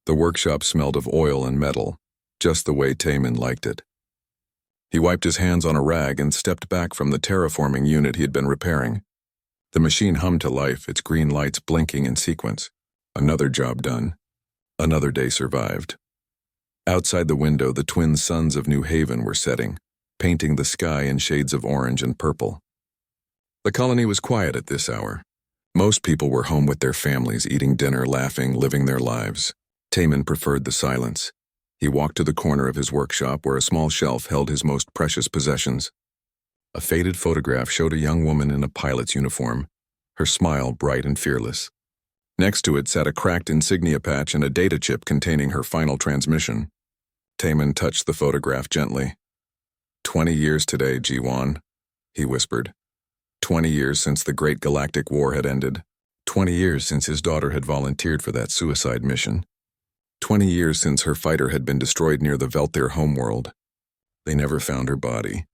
The workshop smelled of oil and metal, just the way Taman liked it. He wiped his hands on a rag and stepped back from the terraforming unit he had been repairing. The machine hummed to life, its green lights blinking in sequence. Another job done. Another day survived. Outside the window, the twin suns of New Haven were setting, painting the sky in shades of orange and purple. The colony was quiet at this hour. Most people were home with their families, eating dinner, laughing, living their lives. Taman preferred the silence. He walked to the corner of his workshop where a small shelf held his most precious possessions. A faded photograph showed a young woman in a pilot's uniform, her smile bright and fearless. Next to it sat a cracked insignia patch and a data chip containing her final transmission. Taman touched the photograph gently. 20 years today, Jiwan, he whispered. 20 years since the Great Galactic War had ended. 20 years since his daughter had volunteered for that suicide mission. 20 years since her fighter had been destroyed near the Velthir homeworld. They never found her body.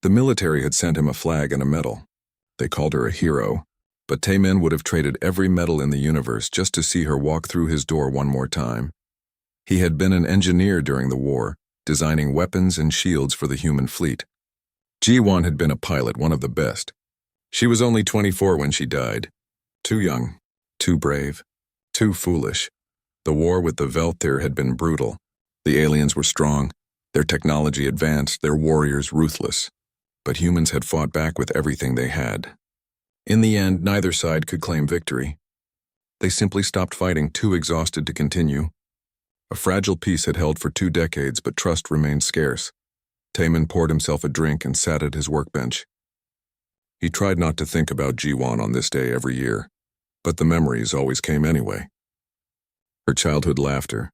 The military had sent him a flag and a medal. They called her a hero, but Taman would have traded every medal in the universe just to see her walk through his door one more time. He had been an engineer during the war, designing weapons and shields for the human fleet. Jiwan had been a pilot, one of the best. She was only 24 when she died. Too young, too brave, too foolish. The war with the Velthir had been brutal. The aliens were strong, their technology advanced, their warriors ruthless. But humans had fought back with everything they had. In the end, neither side could claim victory. They simply stopped fighting, too exhausted to continue. A fragile peace had held for 2 decades, but trust remained scarce. Taman poured himself a drink and sat at his workbench. He tried not to think about Jiwan on this day every year, but the memories always came anyway. Her childhood laughter,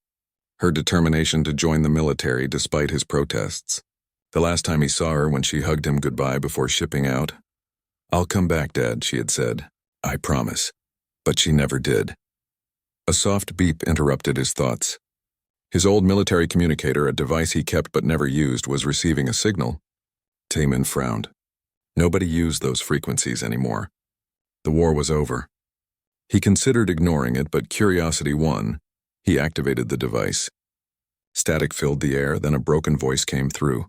her determination to join the military despite his protests. The last time he saw her when she hugged him goodbye before shipping out. "I'll come back, Dad," she had said. "I promise." But she never did. A soft beep interrupted his thoughts. His old military communicator, a device he kept but never used, was receiving a signal. Taman frowned. Nobody used those frequencies anymore. The war was over. He considered ignoring it, but curiosity won. He activated the device. Static filled the air, then a broken voice came through.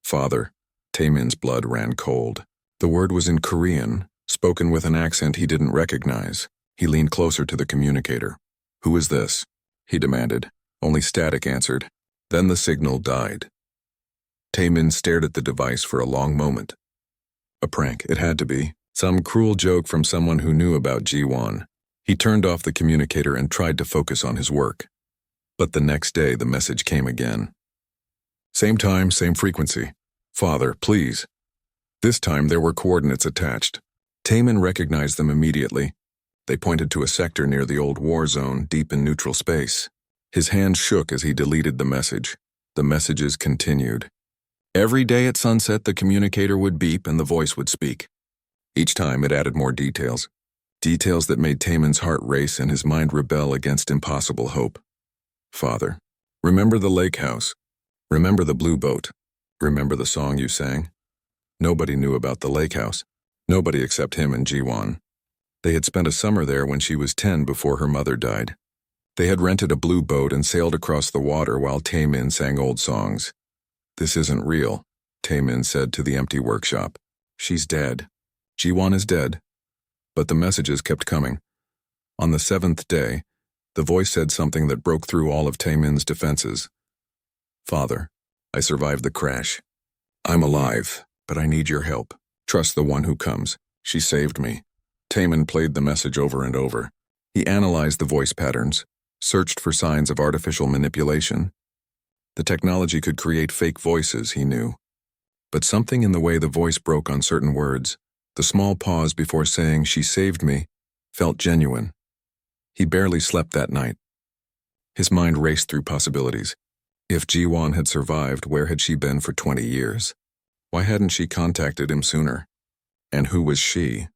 "Father." Taman's blood ran cold. The word was in Korean, spoken with an accent he didn't recognize. He leaned closer to the communicator. "Who is this?" he demanded. Only static answered. Then the signal died. Taman stared at the device for a long moment. A prank, it had to be. Some cruel joke from someone who knew about Jiwan. He turned off the communicator and tried to focus on his work. But the next day, the message came again. "Same time, same frequency. Father, please." This time, there were coordinates attached. Taman recognized them immediately. They pointed to a sector near the old war zone, deep in neutral space. His hand shook as he deleted the message. The messages continued. Every day at sunset, the communicator would beep and the voice would speak. Each time, it added more details. Details that made Taman's heart race and his mind rebel against impossible hope. "Father, remember the lake house. Remember the blue boat. Remember the song you sang?" Nobody knew about the lake house. Nobody except him and Jiwan. They had spent a summer there when she was 10 before her mother died. They had rented a blue boat and sailed across the water while Taman sang old songs. "This isn't real," Taman said to the empty workshop. "She's dead. Jiwan is dead." But the messages kept coming. On the 7th day, the voice said something that broke through all of Taman's defenses. "Father, I survived the crash. I'm alive, but I need your help. Trust the one who comes. She saved me." Taman played the message over and over. He analyzed the voice patterns, searched for signs of artificial manipulation. The technology could create fake voices, he knew. But something in the way the voice broke on certain words, the small pause before saying, "She saved me," felt genuine. He barely slept that night. His mind raced through possibilities. If Jiwan had survived, where had she been for 20 years? Why hadn't she contacted him sooner? And who was she?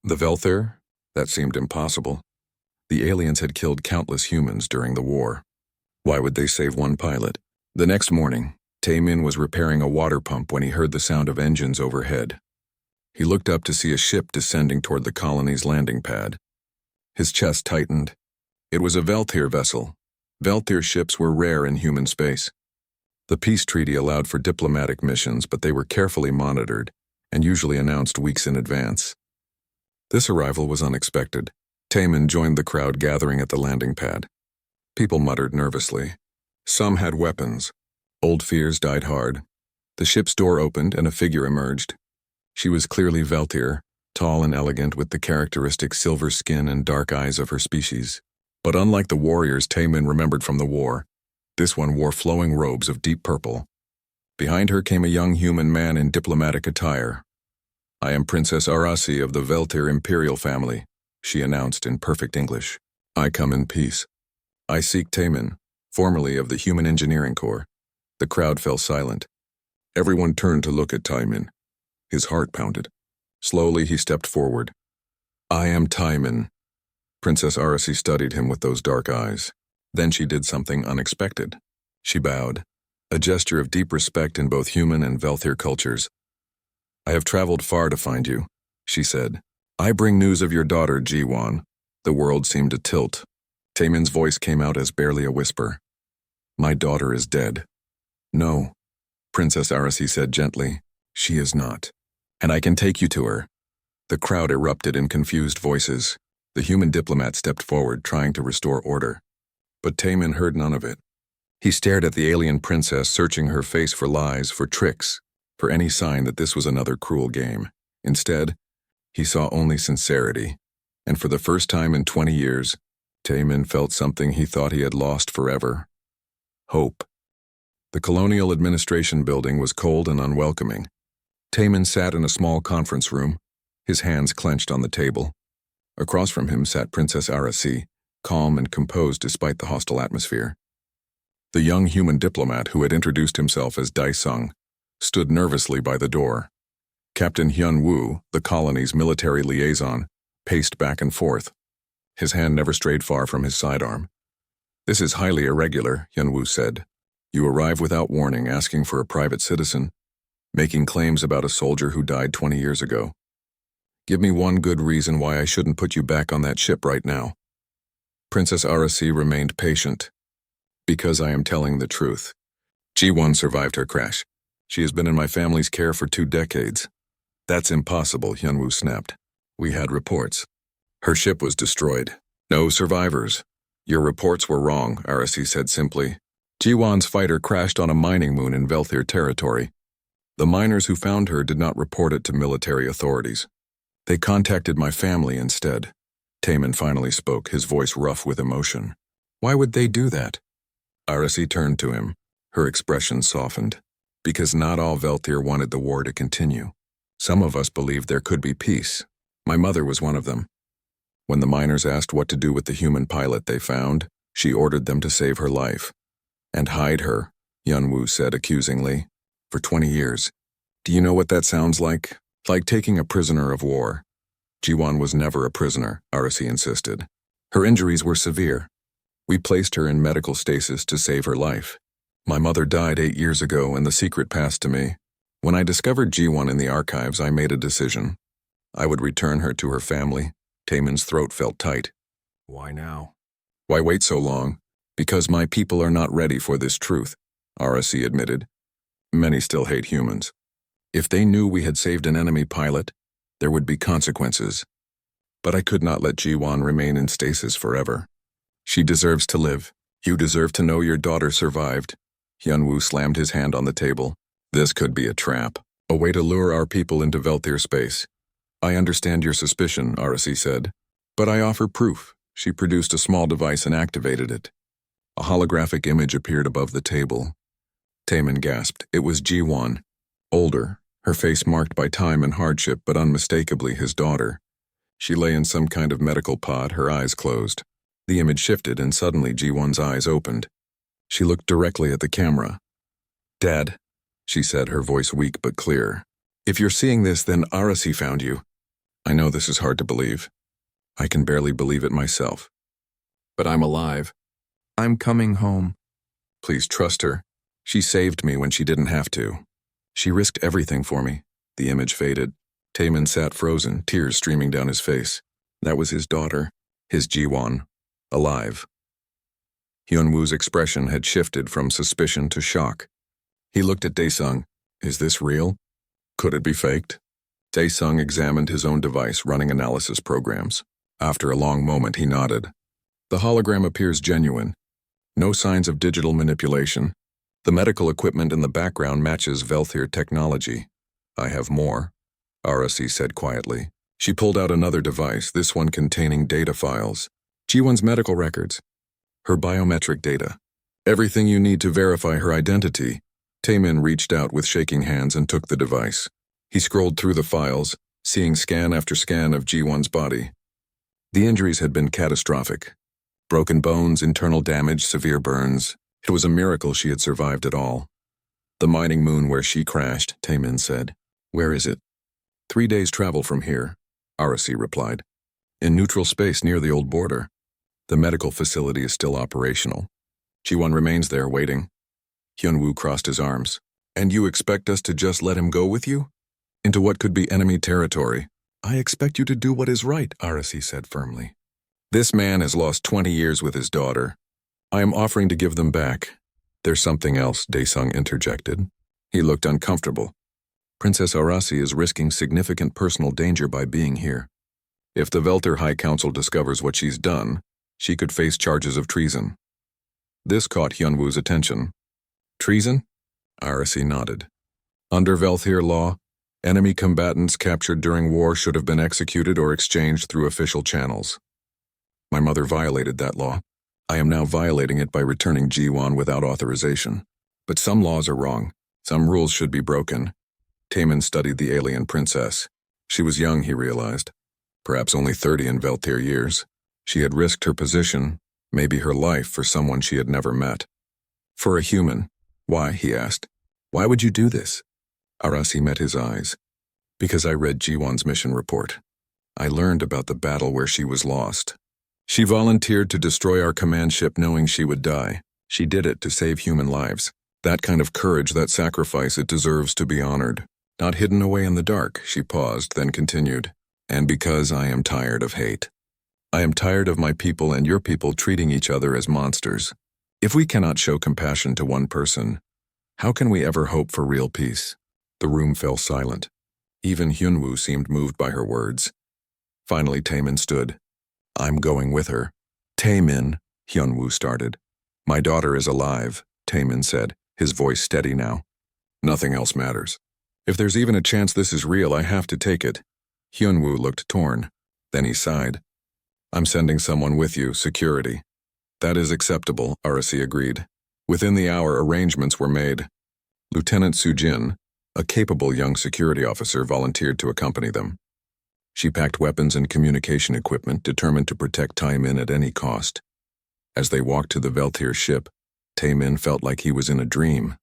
The Velthir? That seemed impossible. The aliens had killed countless humans during the war. Why would they save one pilot? The next morning, Taman was repairing a water pump when he heard the sound of engines overhead. He looked up to see a ship descending toward the colony's landing pad. His chest tightened. It was a Velthir vessel, Veltir ships were rare in human space. The peace treaty allowed for diplomatic missions, but they were carefully monitored and usually announced weeks in advance. This arrival was unexpected. Taman joined the crowd gathering at the landing pad. People muttered nervously. Some had weapons. Old fears died hard. The ship's door opened and a figure emerged. She was clearly Veltir, tall and elegant with the characteristic silver skin and dark eyes of her species. But unlike the warriors Taman remembered from the war, this one wore flowing robes of deep purple. Behind her came a young human man in diplomatic attire. I am Princess Arasi of the Veltir imperial family, she announced in perfect English. I come in peace. I seek Taman, formerly of the Human Engineering Corps. The crowd fell silent. Everyone turned to look at Taman. His heart pounded. Slowly he stepped forward. I am Taman. Princess Arasi studied him with those dark eyes. Then she did something unexpected. She bowed, a gesture of deep respect in both human and Veltir cultures. I have traveled far to find you, she said. I bring news of your daughter, Jiwan. The world seemed to tilt. Taman's voice came out as barely a whisper. My daughter is dead. No, Princess Arasi said gently. She is not. And I can take you to her. The crowd erupted in confused voices. The human diplomat stepped forward, trying to restore order. But Taman heard none of it. He stared at the alien princess, searching her face for lies, for tricks, for any sign that this was another cruel game. Instead, he saw only sincerity. And for the first time in 20 years, Taman felt something he thought he had lost forever. Hope. The Colonial Administration building was cold and unwelcoming. Taman sat in a small conference room, his hands clenched on the table. Across from him sat Princess Arasi, calm and composed despite the hostile atmosphere. The young human diplomat who had introduced himself as Daisung stood nervously by the door. Captain Hyun Woo, the colony's military liaison, paced back and forth. His hand never strayed far from his sidearm. This is highly irregular, Hyun Woo said. You arrive without warning, asking for a private citizen, making claims about a soldier who died 20 years ago. Give me one good reason why I shouldn't put you back on that ship right now. Princess Arasi remained patient. Because I am telling the truth. Ji-won survived her crash. She has been in my family's care for 2 decades. That's impossible, Hyun-woo snapped. We had reports. Her ship was destroyed. No survivors. Your reports were wrong, Arasi said simply. Ji-won's fighter crashed on a mining moon in Veltir territory. The miners who found her did not report it to military authorities. They contacted my family instead. Taman finally spoke, his voice rough with emotion. Why would they do that? Arasi turned to him. Her expression softened. Because not all Veltir wanted the war to continue. Some of us believed there could be peace. My mother was one of them. When the miners asked what to do with the human pilot they found, she ordered them to save her life. And hide her, Hyun-woo said accusingly. For 20 years. Do you know what that sounds like? Like taking a prisoner of war. Ji-won was never a prisoner, Arasi insisted. Her injuries were severe. We placed her in medical stasis to save her life. My mother died 8 years ago and the secret passed to me. When I discovered Ji-won in the archives, I made a decision. I would return her to her family. Taman's throat felt tight. Why now? Why wait so long? Because my people are not ready for this truth, Arasi admitted. Many still hate humans. If they knew we had saved an enemy pilot, there would be consequences. But I could not let Ji-won remain in stasis forever. She deserves to live. You deserve to know your daughter survived. Hyun-woo slammed his hand on the table. This could be a trap, a way to lure our people into Veltir space. I understand your suspicion, Arasi said. But I offer proof. She produced a small device and activated it. A holographic image appeared above the table. Taman gasped. It was Ji-won. Older, her face marked by time and hardship, but unmistakably his daughter. She lay in some kind of medical pod, her eyes closed. The image shifted and suddenly Ji-won's eyes opened. She looked directly at the camera. Dad, she said, her voice weak but clear. If you're seeing this, then Arasi found you. I know this is hard to believe. I can barely believe it myself. But I'm alive. I'm coming home. Please trust her. She saved me when she didn't have to. She risked everything for me. The image faded. Taman sat frozen, tears streaming down his face. That was his daughter, his Ji-won, alive. Hyunwoo's expression had shifted from suspicion to shock. He looked at Daesung. Is this real? Could it be faked? Daesung examined his own device, running analysis programs. After a long moment, he nodded. The hologram appears genuine. No signs of digital manipulation. The medical equipment in the background matches Velthir technology. I have more, Arasi said quietly. She pulled out another device, this one containing data files. Ji-won's medical records. Her biometric data. Everything you need to verify her identity. Taemin reached out with shaking hands and took the device. He scrolled through the files, seeing scan after scan of Ji-won's body. The injuries had been catastrophic. Broken bones, internal damage, severe burns. It was a miracle she had survived at all. The mining moon where she crashed, Taemin said. Where is it? 3 days' travel from here, Arasi replied. In neutral space near the old border. The medical facility is still operational. Ji-won remains there, waiting. Hyunwoo crossed his arms. And you expect us to just let him go with you? Into what could be enemy territory? I expect you to do what is right, Arasi said firmly. This man has lost 20 years with his daughter. I am offering to give them back. There's something else, Daesung interjected. He looked uncomfortable. Princess Arasi is risking significant personal danger by being here. If the Velthir High Council discovers what she's done, she could face charges of treason. This caught Hyunwoo's attention. Treason? Arasi nodded. Under Velthir law, enemy combatants captured during war should have been executed or exchanged through official channels. My mother violated that law. I am now violating it by returning Ji-won without authorization. But some laws are wrong. Some rules should be broken. Taemin studied the alien princess. She was young, he realized. Perhaps only 30 in Velthir years. She had risked her position, maybe her life, for someone she had never met. For a human. Why, he asked. Why would you do this? Arasi met his eyes. Because I read Ji-won's mission report. I learned about the battle where she was lost. She volunteered to destroy our command ship knowing she would die. She did it to save human lives. That kind of courage, that sacrifice, it deserves to be honored. Not hidden away in the dark, she paused, then continued. And because I am tired of hate. I am tired of my people and your people treating each other as monsters. If we cannot show compassion to one person, how can we ever hope for real peace? The room fell silent. Even Hyunwoo seemed moved by her words. Finally, Taemin stood. I'm going with her. Taemin, Hyunwoo started. My daughter is alive, Taemin said, his voice steady now. Nothing else matters. If there's even a chance this is real, I have to take it. Hyunwoo looked torn. Then he sighed. I'm sending someone with you, security. That is acceptable, Arasi agreed. Within the hour, arrangements were made. Lieutenant Sujin, a capable young security officer, volunteered to accompany them. She packed weapons and communication equipment, determined to protect Taemin at any cost. As they walked to the Velthir ship, Taemin felt like he was in a dream.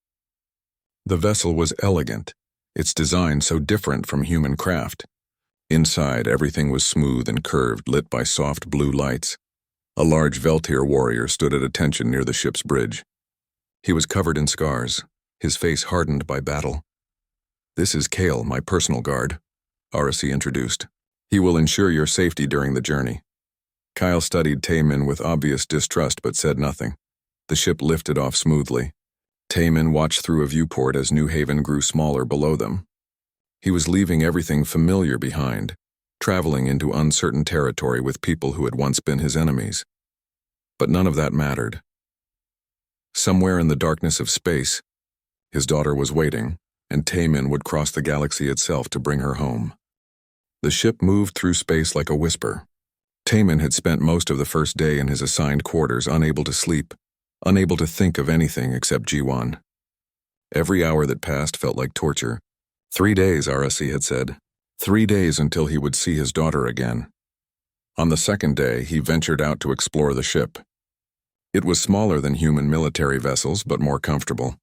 The vessel was elegant, its design so different from human craft. Inside, everything was smooth and curved, lit by soft blue lights. A large Velthir warrior stood at attention near the ship's bridge. He was covered in scars, his face hardened by battle. This is Kale, my personal guard, Arasi introduced. He will ensure your safety during the journey. Kyle studied Taemin with obvious distrust but said nothing. The ship lifted off smoothly. Taemin watched through a viewport as New Haven grew smaller below them. He was leaving everything familiar behind, traveling into uncertain territory with people who had once been his enemies. But none of that mattered. Somewhere in the darkness of space, his daughter was waiting, and Taemin would cross the galaxy itself to bring her home. The ship moved through space like a whisper. Taemin had spent most of the first day in his assigned quarters, unable to sleep, unable to think of anything except Ji-won. Every hour that passed felt like torture. 3 days, Arasi had said. 3 days until he would see his daughter again. On the second day, he ventured out to explore the ship. It was smaller than human military vessels, but more comfortable.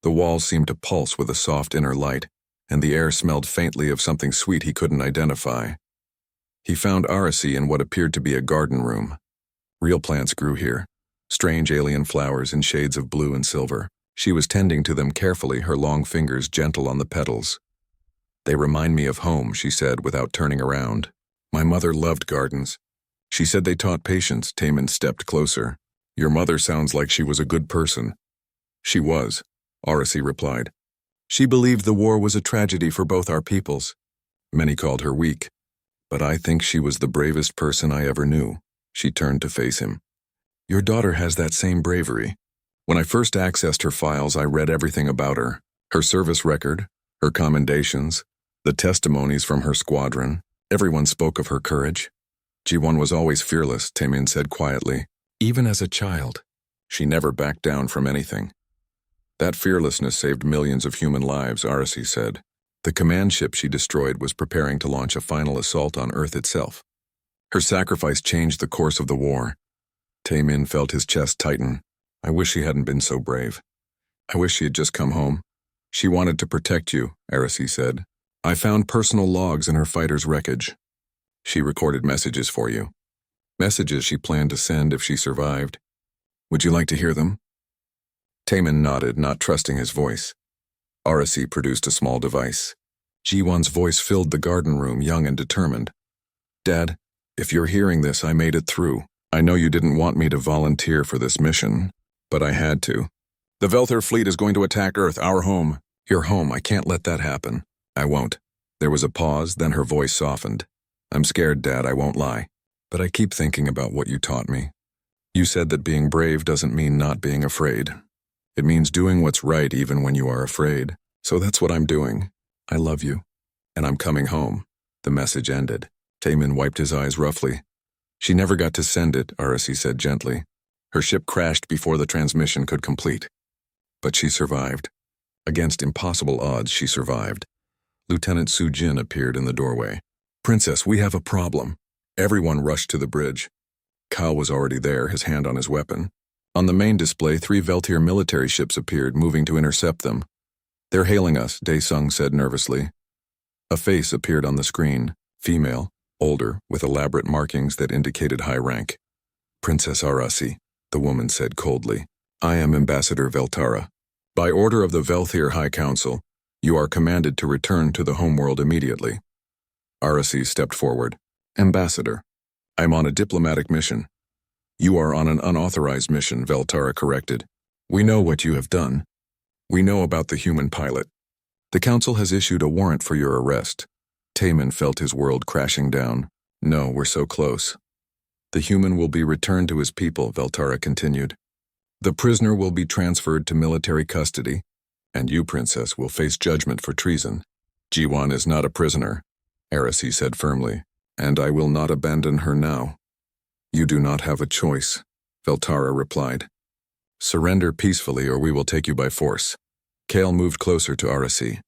The walls seemed to pulse with a soft inner light, and the air smelled faintly of something sweet he couldn't identify. He found Arasi in what appeared to be a garden room. Real plants grew here, strange alien flowers in shades of blue and silver. She was tending to them carefully, her long fingers gentle on the petals. They remind me of home, she said without turning around. My mother loved gardens. She said they taught patience. Taemin stepped closer. Your mother sounds like she was a good person. She was, Aracy replied. She believed the war was a tragedy for both our peoples. Many called her weak, but I think she was the bravest person I ever knew. She turned to face him. Your daughter has that same bravery. When I first accessed her files, I read everything about her. Her service record, her commendations, the testimonies from her squadron. Everyone spoke of her courage. G1 was always fearless, Taemin said quietly. Even as a child, she never backed down from anything. That fearlessness saved millions of human lives, Aracy said. The command ship she destroyed was preparing to launch a final assault on Earth itself. Her sacrifice changed the course of the war. Taemin felt his chest tighten. I wish she hadn't been so brave. I wish she had just come home. She wanted to protect you, Aracy said. I found personal logs in her fighter's wreckage. She recorded messages for you. Messages she planned to send if she survived. Would you like to hear them? Taemin nodded, not trusting his voice. Aracy produced a small device. G1's voice filled the garden room, young and determined. Dad, if you're hearing this, I made it through. I know you didn't want me to volunteer for this mission, but I had to. The Velthir fleet is going to attack Earth, our home. Your home, I can't let that happen. I won't. There was a pause, then her voice softened. I'm scared, Dad, I won't lie. But I keep thinking about what you taught me. You said that being brave doesn't mean not being afraid. It means doing what's right even when you are afraid. So that's what I'm doing. I love you. And I'm coming home. The message ended. Taemin wiped his eyes roughly. She never got to send it, Aracy said gently. Her ship crashed before the transmission could complete. But she survived. Against impossible odds, she survived. Lieutenant Sujin appeared in the doorway. Princess, we have a problem. Everyone rushed to the bridge. Kao was already there, his hand on his weapon. On the main display, 3 Velthir military ships appeared, moving to intercept them. They're hailing us, Daesung said nervously. A face appeared on the screen, female, older, with elaborate markings that indicated high rank. Princess Aracy, the woman said coldly. I am Ambassador Veltara. By order of the Velthir High Council, you are commanded to return to the homeworld immediately. Aracy stepped forward. Ambassador, I'm on a diplomatic mission. You are on an unauthorized mission, Veltara corrected. We know what you have done. We know about the human pilot. The council has issued a warrant for your arrest. Taemin felt his world crashing down. No, we're so close. The human will be returned to his people, Veltara continued. The prisoner will be transferred to military custody, and you, Princess, will face judgment for treason. G1 is not a prisoner, Aracy said firmly, and I will not abandon her now. You do not have a choice, Veltara replied. Surrender peacefully or we will take you by force. Kale moved closer to Aracy.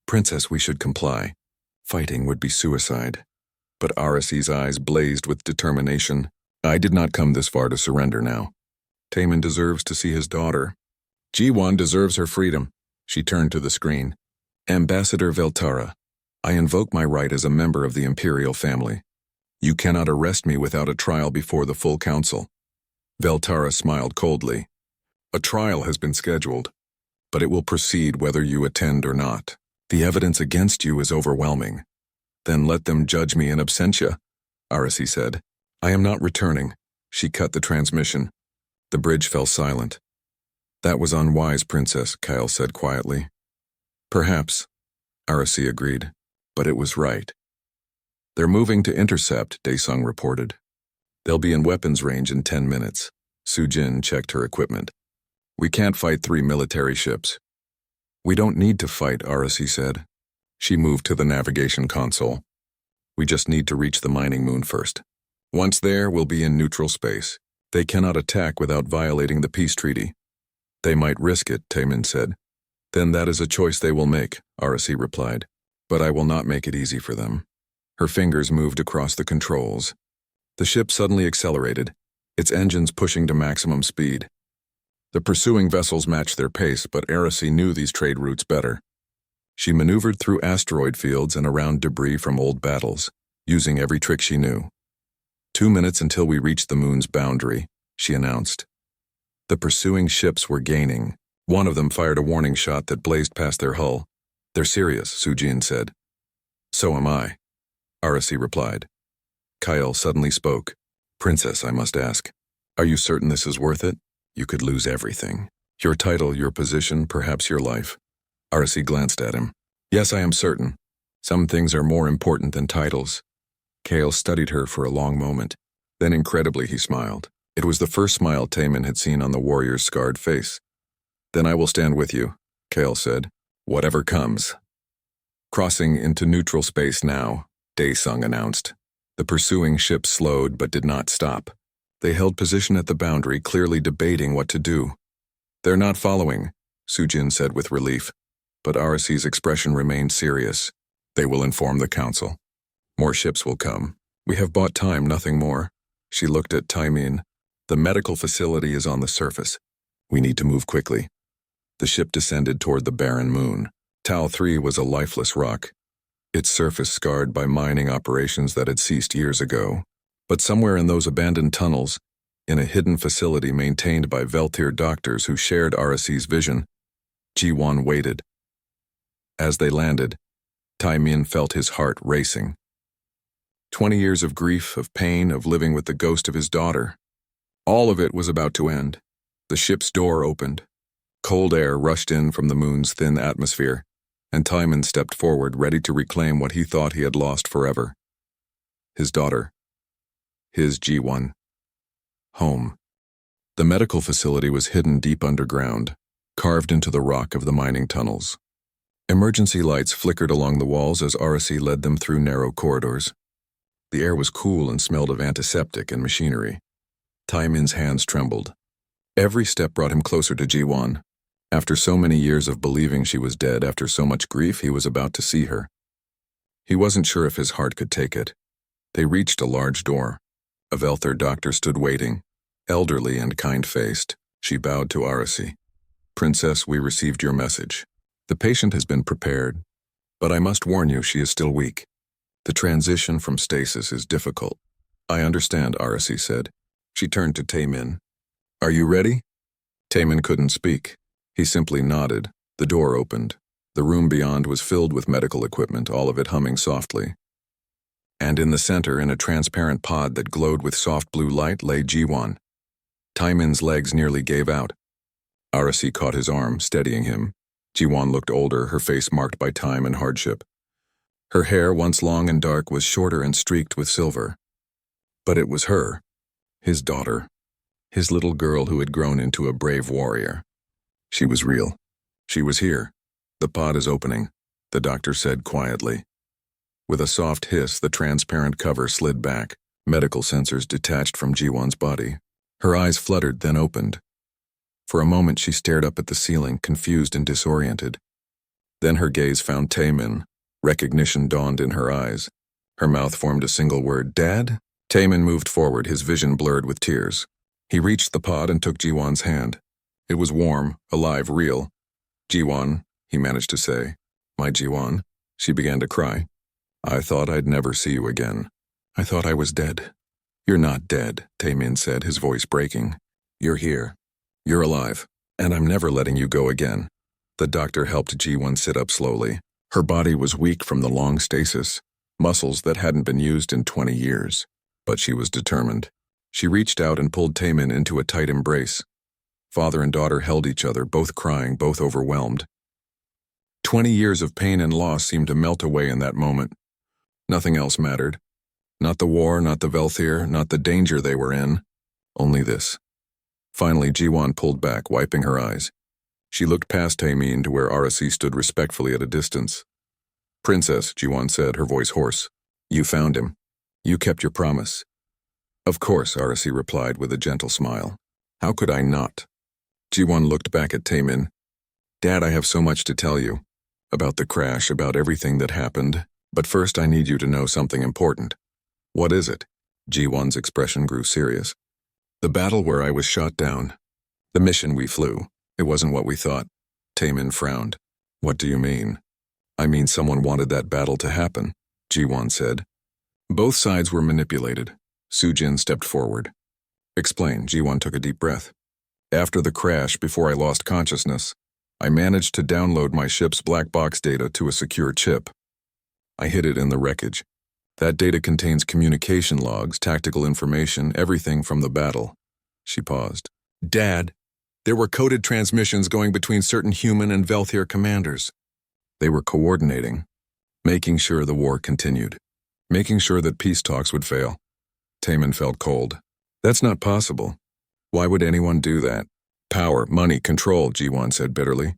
Princess, we should comply. Fighting would be suicide. But Aracy's eyes blazed with determination. I did not come this far to surrender now. Taemin deserves to see his daughter. G1 deserves her freedom. She turned to the screen. Ambassador Veltara, I invoke my right as a member of the imperial family. You cannot arrest me without a trial before the full council. Veltara smiled coldly. A trial has been scheduled, but it will proceed whether you attend or not. The evidence against you is overwhelming. Then let them judge me in absentia, Aracy said. I am not returning. She cut the transmission. The bridge fell silent. That was unwise, Princess, Kyle said quietly. Perhaps, Aracy agreed, but it was right. They're moving to intercept, Daesung reported. They'll be in weapons range in 10 minutes. Sujin checked her equipment. We can't fight 3 military ships. We don't need to fight, Aracy said. She moved to the navigation console. We just need to reach the mining moon first. Once there, we'll be in neutral space. They cannot attack without violating the peace treaty. They might risk it, Taemin said. Then that is a choice they will make, Aracy replied. But I will not make it easy for them. Her fingers moved across the controls. The ship suddenly accelerated, its engines pushing to maximum speed. The pursuing vessels matched their pace, but Aracy knew these trade routes better. She maneuvered through asteroid fields and around debris from old battles, using every trick she knew. 2 minutes until we reached the moon's boundary, she announced. The pursuing ships were gaining. One of them fired a warning shot that blazed past their hull. They're serious, Sujin said. So am I, Aracy replied. Kyle suddenly spoke. Princess, I must ask. Are you certain this is worth it? You could lose everything. Your title, your position, perhaps your life. Arcee glanced at him. Yes, I am certain. Some things are more important than titles. Kale studied her for a long moment. Then incredibly he smiled. It was the first smile Taemin had seen on the warrior's scarred face. Then I will stand with you, Kale said. Whatever comes. Crossing into neutral space now, Daesung announced. The pursuing ship slowed but did not stop. They held position at the boundary, clearly debating what to do. They're not following, Sujin said with relief, but Aracee's expression remained serious. They will inform the council. More ships will come. We have bought time, nothing more. She looked at Taemin. The medical facility is on the surface. We need to move quickly. The ship descended toward the barren moon. Tau 3 was a lifeless rock, its surface scarred by mining operations that had ceased years ago. But somewhere in those abandoned tunnels, in a hidden facility maintained by Veltir doctors who shared Aracee's vision, Ji-won waited. As they landed, Taemin felt his heart racing. 20 years of grief, of pain, of living with the ghost of his daughter. All of it was about to end. The ship's door opened. Cold air rushed in from the moon's thin atmosphere, and Taemin stepped forward, ready to reclaim what he thought he had lost forever. His daughter. His Ji-won. Home. The medical facility was hidden deep underground, carved into the rock of the mining tunnels. Emergency lights flickered along the walls as Arcee led them through narrow corridors. The air was cool and smelled of antiseptic and machinery. Taemin's hands trembled. Every step brought him closer to Ji-won. After so many years of believing she was dead, after so much grief, he was about to see her. He wasn't sure if his heart could take it. They reached a large door. A Veltir doctor stood waiting, elderly and kind-faced. She bowed to Arcee. Princess, we received your message. The patient has been prepared, but I must warn you, she is still weak. The transition from stasis is difficult. I understand, Arcee said. She turned to Taemin. Are you ready? Taemin couldn't speak. He simply nodded. The door opened. The room beyond was filled with medical equipment, all of it humming softly. And in the center, in a transparent pod that glowed with soft blue light, lay Ji-won. Taemin's legs nearly gave out. Arcee caught his arm, steadying him. Ji-won looked older, her face marked by time and hardship. Her hair, once long and dark, was shorter and streaked with silver. But it was her, his daughter, his little girl who had grown into a brave warrior. She was real. She was here. The pod is opening, the doctor said quietly. With a soft hiss, the transparent cover slid back, medical sensors detached from Ji-won's body. Her eyes fluttered, then opened. For a moment she stared up at the ceiling, confused and disoriented. Then her gaze found Taemin. Recognition dawned in her eyes. Her mouth formed a single word, Dad? Taemin moved forward, his vision blurred with tears. He reached the pod and took Ji-won's hand. It was warm, alive, real. Ji-won, he managed to say. My Ji-won. She began to cry. I thought I'd never see you again. I thought I was dead. You're not dead, Taemin said, his voice breaking. You're here. You're alive, and I'm never letting you go again. The doctor helped Ji-won sit up slowly. Her body was weak from the long stasis, muscles that hadn't been used in 20 years. But she was determined. She reached out and pulled Taemin into a tight embrace. Father and daughter held each other, both crying, both overwhelmed. 20 years of pain and loss seemed to melt away in that moment. Nothing else mattered. Not the war, not the Veltir, not the danger they were in. Only this. Finally, Ji-won pulled back, wiping her eyes. She looked past Taemin to where Arcee stood respectfully at a distance. Princess, Ji-won said, her voice hoarse. You found him. You kept your promise. Of course, Arcee replied with a gentle smile. How could I not? Ji-won looked back at Taemin. Dad, I have so much to tell you. About the crash, about everything that happened. But first I need you to know something important. What is it? Ji-won's expression grew serious. The battle where I was shot down. The mission we flew. It wasn't what we thought. Taemin frowned. What do you mean? I mean someone wanted that battle to happen, Ji-won said. Both sides were manipulated. Sujin stepped forward. Explain, Ji-won took a deep breath. After the crash, before I lost consciousness, I managed to download my ship's black box data to a secure chip. I hid it in the wreckage. That data contains communication logs, tactical information, everything from the battle. She paused. Dad, there were coded transmissions going between certain human and Velthir commanders. They were coordinating, making sure the war continued, making sure that peace talks would fail. Taman felt cold. That's not possible. Why would anyone do that? Power, money, control, G1 said bitterly.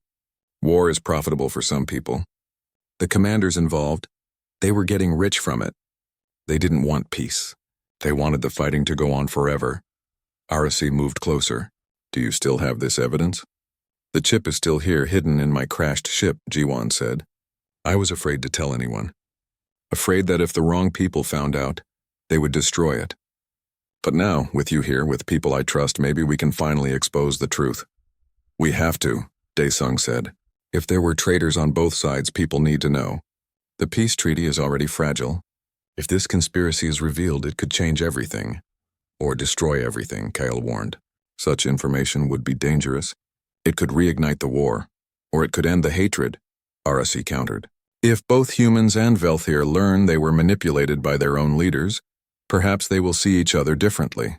War is profitable for some people. The commanders involved, they were getting rich from it. They didn't want peace. They wanted the fighting to go on forever. Arasi moved closer. Do you still have this evidence? The chip is still here, hidden in my crashed ship, G1 said. I was afraid to tell anyone. Afraid that if the wrong people found out, they would destroy it. But now, with you here, with people I trust, maybe we can finally expose the truth. We have to, Daesung said. If there were traitors on both sides, people need to know. The peace treaty is already fragile. If this conspiracy is revealed, it could change everything. Or destroy everything, Kyle warned. Such information would be dangerous. It could reignite the war. Or it could end the hatred, Arasi countered. If both humans and Velthir learn they were manipulated by their own leaders, perhaps they will see each other differently.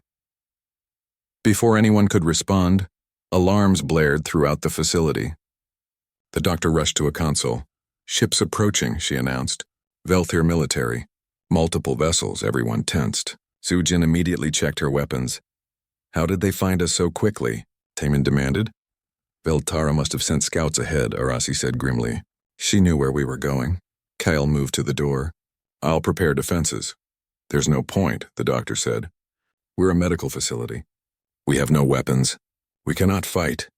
Before anyone could respond, alarms blared throughout the facility. The doctor rushed to a console. Ships approaching, she announced. Velthir military. Multiple vessels, everyone tensed. Sujin immediately checked her weapons. How did they find us so quickly? Taman demanded. Veltara must have sent scouts ahead, Arasi said grimly. She knew where we were going. Kyle moved to the door. I'll prepare defenses. There's no point, the doctor said. We're a medical facility. We have no weapons. We cannot fight.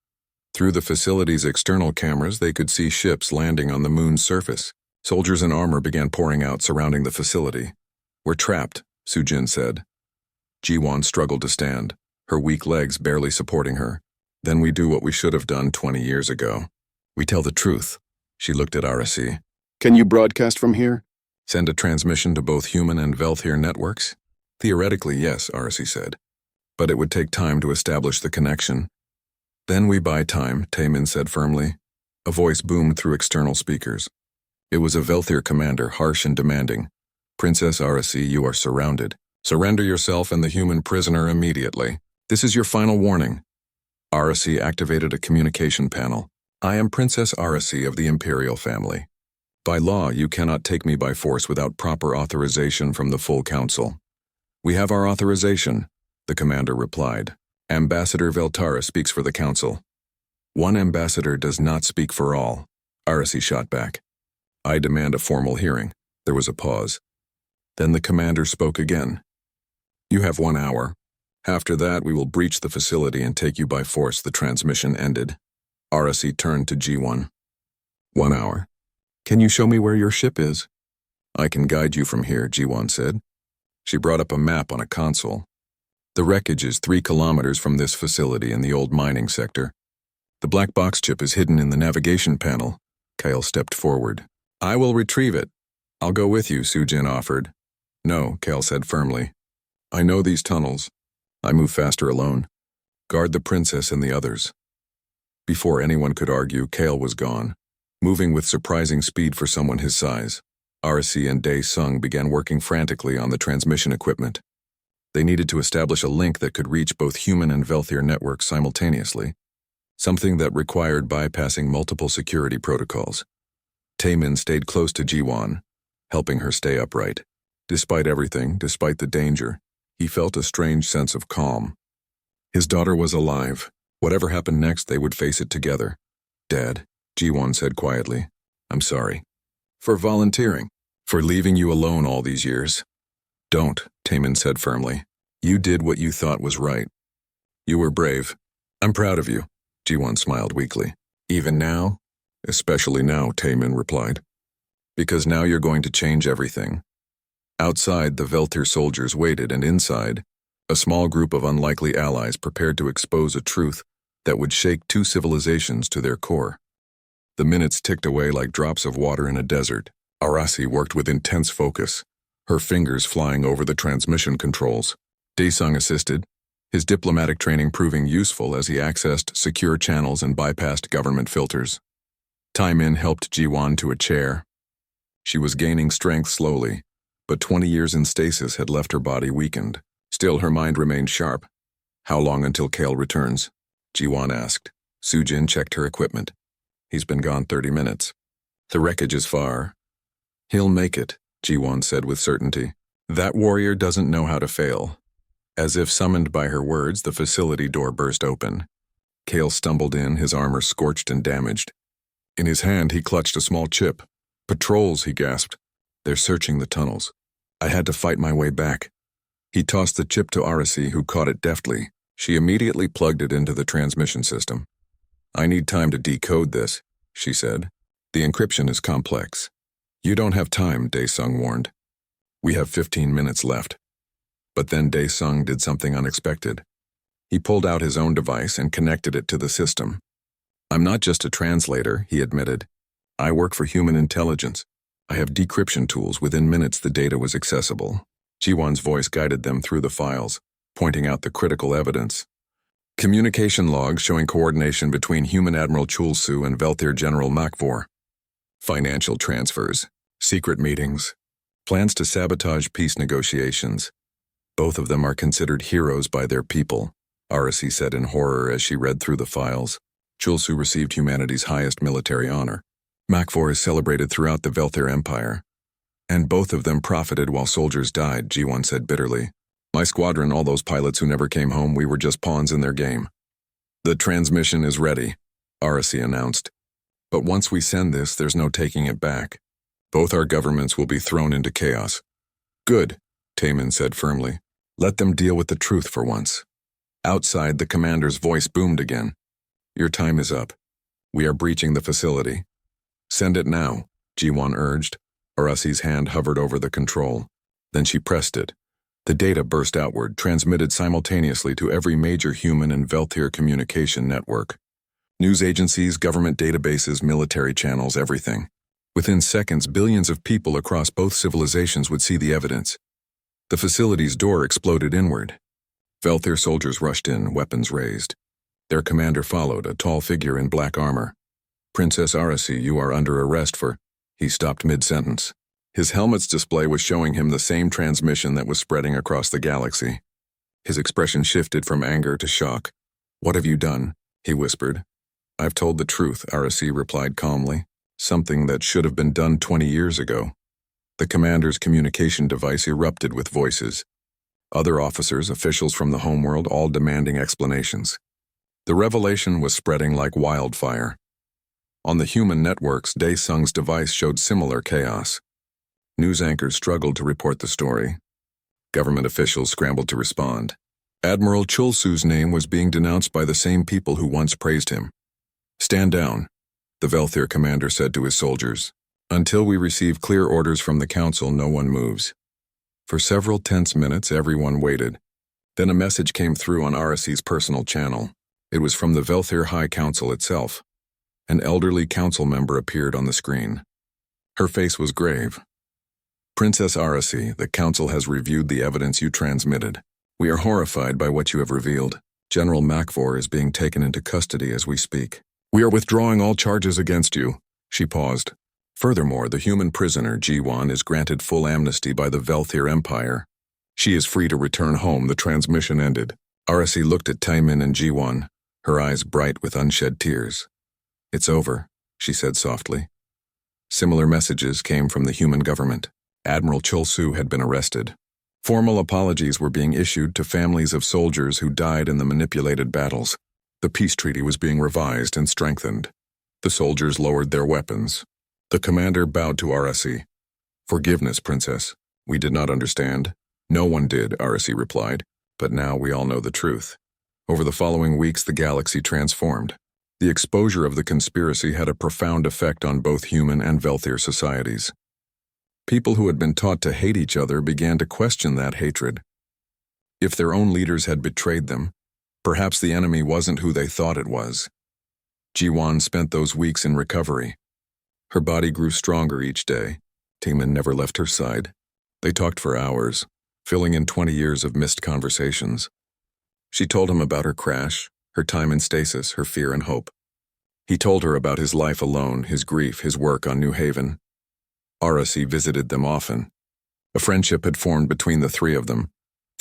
Through the facility's external cameras, they could see ships landing on the moon's surface. Soldiers in armor began pouring out surrounding the facility. We're trapped, Sujin said. Jiwon struggled to stand, her weak legs barely supporting her. Then we do what we should have done 20 years ago. We tell the truth. She looked at Arasi. Can you broadcast from here? Send a transmission to both human and Velthir networks? Theoretically, yes, Arasi said. But it would take time to establish the connection. Then we buy time, Taman said firmly. A voice boomed through external speakers. It was a Velthir commander, harsh and demanding. Princess Arasi, you are surrounded. Surrender yourself and the human prisoner immediately. This is your final warning. Arasi activated a communication panel. I am Princess Arasi of the Imperial family. By law, you cannot take me by force without proper authorization from the full council. We have our authorization, the commander replied. Ambassador Veltara speaks for the council. One ambassador does not speak for all, Arasi shot back. I demand a formal hearing. There was a pause. Then the commander spoke again. You have 1 hour. After that, we will breach the facility and take you by force. The transmission ended. Arasi turned to G1. 1 hour. Can you show me where your ship is? I can guide you from here, G1 said. She brought up a map on a console. The wreckage is 3 kilometers from this facility in the old mining sector. The black box chip is hidden in the navigation panel. Kyle stepped forward. I will retrieve it. I'll go with you, Sujin offered. No, Kyle said firmly. I know these tunnels. I move faster alone. Guard the princess and the others. Before anyone could argue, Kale was gone, moving with surprising speed for someone his size. Arasi and Daesung began working frantically on the transmission equipment. They needed to establish a link that could reach both human and Velthir networks simultaneously, something that required bypassing multiple security protocols. Taemin stayed close to Jiwon, helping her stay upright. Despite everything, despite the danger, he felt a strange sense of calm. His daughter was alive. Whatever happened next, they would face it together. Dad, Jiwon said quietly, I'm sorry. For volunteering. For leaving you alone all these years. Don't, Taemin said firmly. You did what you thought was right. You were brave. I'm proud of you, Jiwon smiled weakly. Even now? Especially now, Taemin replied. Because now you're going to change everything. Outside, the Velthir soldiers waited, and inside, a small group of unlikely allies prepared to expose a truth that would shake 2 civilizations to their core. The minutes ticked away like drops of water in a desert. Arasi worked with intense focus, her fingers flying over the transmission controls. Daesung assisted, his diplomatic training proving useful as he accessed secure channels and bypassed government filters. Taemin helped Jiwon to a chair. She was gaining strength slowly, but 20 years in stasis had left her body weakened. Still, her mind remained sharp. How long until Kale returns? Jiwan asked. Sujin checked her equipment. He's been gone 30 minutes. The wreckage is far. He'll make it, Jiwan said with certainty. That warrior doesn't know how to fail. As if summoned by her words, the facility door burst open. Kale stumbled in, his armor scorched and damaged. In his hand, he clutched a small chip. Patrols, he gasped. They're searching the tunnels. I had to fight my way back. He tossed the chip to Arasi, who caught it deftly. She immediately plugged it into the transmission system. I need time to decode this, she said. The encryption is complex. You don't have time, Dae-sung warned. We have 15 minutes left. But then Dae-sung did something unexpected. He pulled out his own device and connected it to the system. I'm not just a translator, he admitted. I work for human intelligence. I have decryption tools. Within minutes, the data was accessible. Jiwan's voice guided them through the files, pointing out the critical evidence. Communication logs showing coordination between Human Admiral Chul-Su and Velthir General Makvor. Financial transfers, secret meetings, plans to sabotage peace negotiations. Both of them are considered heroes by their people, Arasi said in horror as she read through the files. Chul-Su received humanity's highest military honor. Makvor is celebrated throughout the Velthir Empire. And both of them profited while soldiers died, Jiwan said bitterly. My squadron, all those pilots who never came home, we were just pawns in their game. The transmission is ready, Arasi announced. But once we send this, there's no taking it back. Both our governments will be thrown into chaos. Good, Taemin said firmly. Let them deal with the truth for once. Outside, the commander's voice boomed again. Your time is up. We are breaching the facility. Send it now, Jiwan urged. Arasi's hand hovered over the control. Then she pressed it. The data burst outward, transmitted simultaneously to every major human and Velthir communication network. News agencies, government databases, military channels, everything. Within seconds, billions of people across both civilizations would see the evidence. The facility's door exploded inward. Velthir soldiers rushed in, weapons raised. Their commander followed, a tall figure in black armor. Princess Arasi, you are under arrest for... He stopped mid-sentence. His helmet's display was showing him the same transmission that was spreading across the galaxy. His expression shifted from anger to shock. What have you done? He whispered. I've told the truth, Arasi replied calmly. Something that should have been done 20 years ago. The commander's communication device erupted with voices. Other officers, officials from the homeworld, all demanding explanations. The revelation was spreading like wildfire. On the human networks, Dae-sung's device showed similar chaos. News anchors struggled to report the story. Government officials scrambled to respond. Admiral Chul-Su's name was being denounced by the same people who once praised him. Stand down, the Velthir commander said to his soldiers. Until we receive clear orders from the council, no one moves. For several tense minutes, everyone waited. Then a message came through on Arasi's personal channel. It was from the Velthir High Council itself. An elderly council member appeared on the screen. Her face was grave. Princess Arasi, the council has reviewed the evidence you transmitted. We are horrified by what you have revealed. General Makvor is being taken into custody as we speak. We are withdrawing all charges against you. She paused. Furthermore, the human prisoner, Jiwan, is granted full amnesty by the Velthir Empire. She is free to return home. The transmission ended. Arasi looked at Taemin and Jiwan, her eyes bright with unshed tears. It's over, she said softly. Similar messages came from the human government. Admiral Chul-Su had been arrested. Formal apologies were being issued to families of soldiers who died in the manipulated battles. The peace treaty was being revised and strengthened. The soldiers lowered their weapons. The commander bowed to Arasi. Forgiveness, Princess. We did not understand. No one did, Arasi replied. But now we all know the truth. Over the following weeks, the galaxy transformed. The exposure of the conspiracy had a profound effect on both human and Velthir societies. People who had been taught to hate each other began to question that hatred. If their own leaders had betrayed them, perhaps the enemy wasn't who they thought it was. Jiwan spent those weeks in recovery. Her body grew stronger each day. Taemin never left her side. They talked for hours, filling in 20 years of missed conversations. She told him about her crash, her time in stasis, her fear and hope. He told her about his life alone, his grief, his work on New Haven. Arasi visited them often. A friendship had formed between the three of them.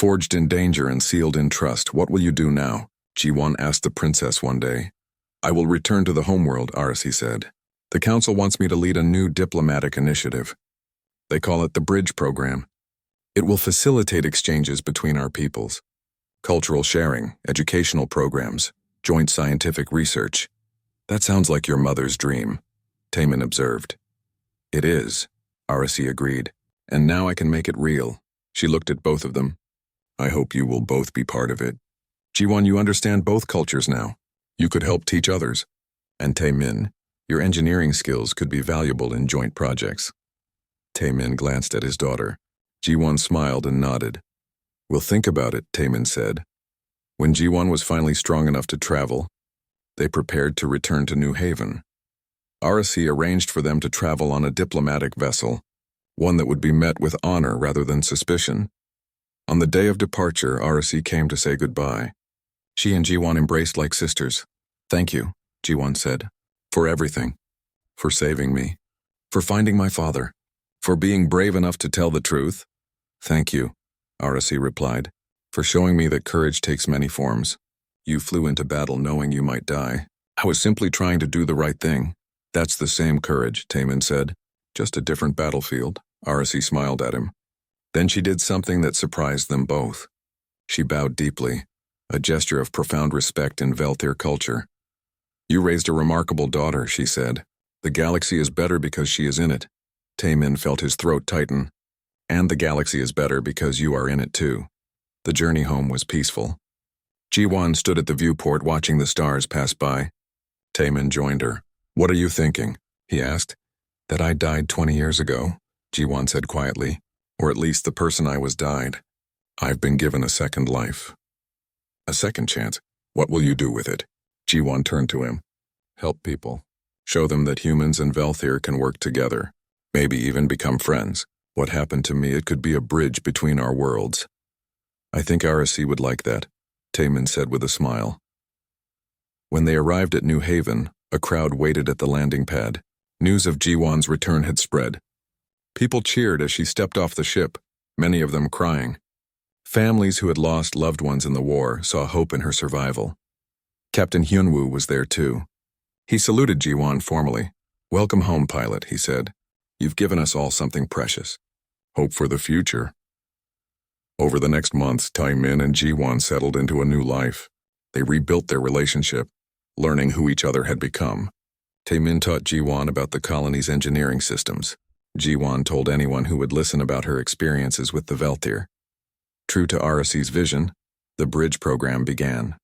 Forged in danger and sealed in trust, what will you do now? Ji-won asked the princess one day. I will return to the homeworld, Arcee said. The council wants me to lead a new diplomatic initiative. They call it the Bridge Program. It will facilitate exchanges between our peoples. Cultural sharing, educational programs, joint scientific research. That sounds like your mother's dream, Taemin observed. It is, Arcee agreed, and now I can make it real. She looked at both of them. I hope you will both be part of it. Ji-won, you understand both cultures now. You could help teach others. And Taemin, your engineering skills could be valuable in joint projects. Taemin glanced at his daughter. Ji-won smiled and nodded. We'll think about it, Taemin said. When Ji-won was finally strong enough to travel, they prepared to return to New Haven. Arcee arranged for them to travel on a diplomatic vessel, one that would be met with honor rather than suspicion. On the day of departure, Arcee came to say goodbye. She and Ji-won embraced like sisters. Thank you, Ji-won said, for everything. For saving me. For finding my father. For being brave enough to tell the truth. Thank you, Arcee replied, for showing me that courage takes many forms. You flew into battle knowing you might die. I was simply trying to do the right thing. That's the same courage, Taemin said. Just a different battlefield. Arcee smiled at him. Then she did something that surprised them both. She bowed deeply, a gesture of profound respect in Velthir culture. You raised a remarkable daughter, she said. The galaxy is better because she is in it. Taemin felt his throat tighten. And the galaxy is better because you are in it too. The journey home was peaceful. Ji-won stood at the viewport watching the stars pass by. Taemin joined her. What are you thinking? He asked. That I died 20 years ago, Ji-won said quietly. Or at least the person I was died. I've been given a second life. A second chance. What will you do with it? Ji-won turned to him. Help people. Show them that humans and Velthir can work together. Maybe even become friends. What happened to me, it could be a bridge between our worlds. I think Arcee would like that, Taemin said with a smile. When they arrived at New Haven, a crowd waited at the landing pad. News of Ji-won's return had spread. People cheered as she stepped off the ship, many of them crying. Families who had lost loved ones in the war saw hope in her survival. Captain Hyunwoo was there too. He saluted Ji-won formally. Welcome home, pilot, he said. You've given us all something precious. Hope for the future. Over the next months, Taemin and Ji-won settled into a new life. They rebuilt their relationship, learning who each other had become. Taemin taught Ji-won about the colony's engineering systems. Ji-won told anyone who would listen about her experiences with the Velthir. True to Arcee's vision, the Bridge Program began.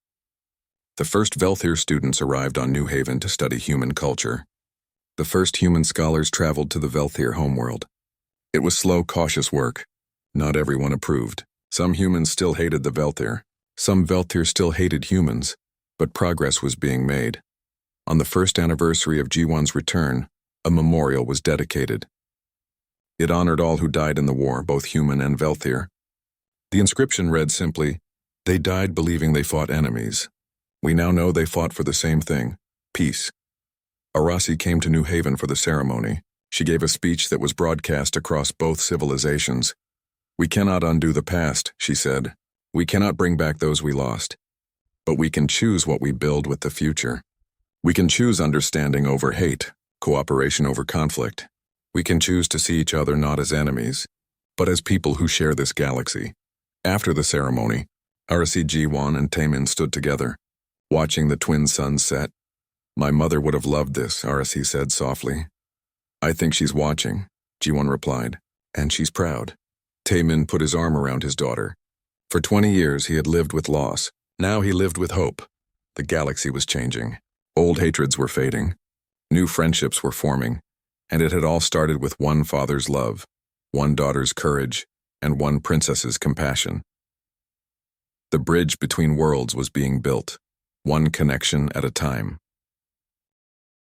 The first Velthir students arrived on New Haven to study human culture. The first human scholars traveled to the Velthir homeworld. It was slow, cautious work. Not everyone approved. Some humans still hated the Velthir. Some Velthir still hated humans, but progress was being made. On the first anniversary of Ji-won's return, a memorial was dedicated. It honored all who died in the war, both human and Velthir. The inscription read simply, "They died believing they fought enemies. We now know they fought for the same thing, peace." Arcee came to New Haven for the ceremony. She gave a speech that was broadcast across both civilizations. We cannot undo the past, she said. We cannot bring back those we lost. But we can choose what we build with the future. We can choose understanding over hate, cooperation over conflict. We can choose to see each other not as enemies, but as people who share this galaxy. After the ceremony, Arcee, Ji-won, and Taemin stood together, watching the twin suns set. My mother would have loved this, Arcee said softly. I think she's watching, Ji-won replied, and she's proud. Taemin put his arm around his daughter. For 20 years he had lived with loss. Now he lived with hope. The galaxy was changing. Old hatreds were fading. New friendships were forming. And it had all started with one father's love, one daughter's courage, and one princess's compassion. The bridge between worlds was being built, one connection at a time.